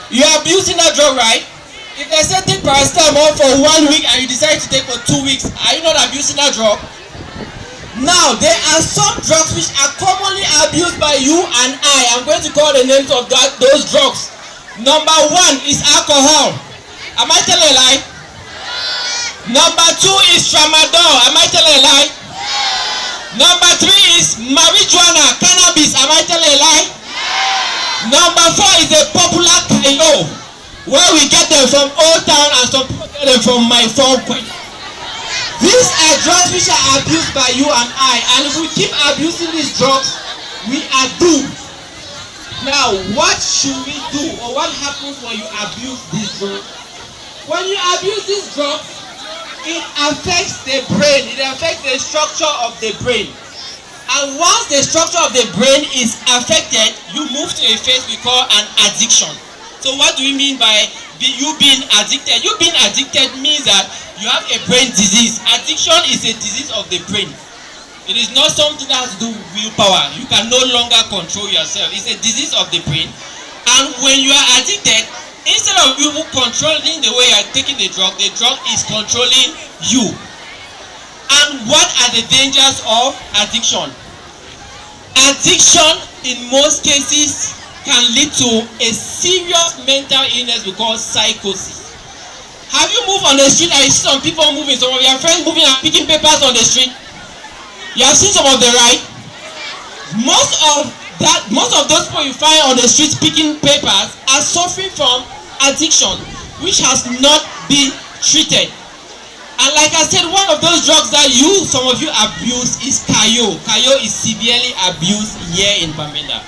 You are abusing that drug, right? If they say take paracetamol for 1 week and you decide to take for 2 weeks, are you not abusing that drug? Now, there are some drugs which are commonly abused by you and I. I'm going to call the names of those drugs. Number 1 is alcohol. Am I telling a lie? Number 2 is tramadol. Am I telling a lie? Number 3 is marijuana, cannabis. Am I telling a lie? Number 4 is a popular kayo, where we get them from Old Town and some people get them from my phone. These are drugs which are abused by you and I, and if we keep abusing these drugs, we are doomed. Now, what should we do, or what happens when you abuse these drugs? When you abuse these drugs, it affects the brain, it affects the structure of the brain. And once the structure of the brain is affected, you move to a phase we call an addiction. So what do we mean by you being addicted? You being addicted means that you have a brain disease. Addiction is a disease of the brain. It is not something that has to do with willpower. You can no longer control yourself. It's a disease of the brain. And when you are addicted, instead of you controlling the way you are taking the drug is controlling you. And what are the dangers of addiction? Addiction, in most cases, can lead to a serious mental illness we call psychosis. Have you moved on the street and you see some people moving, some of your friends moving and picking papers on the street? You have seen some of them, right? Most of those people you find on the street picking papers are suffering from addiction, which has not been treated. And like I said, one of those drugs that some of you abuse is kayo. Kayo is severely abused here in Bamenda.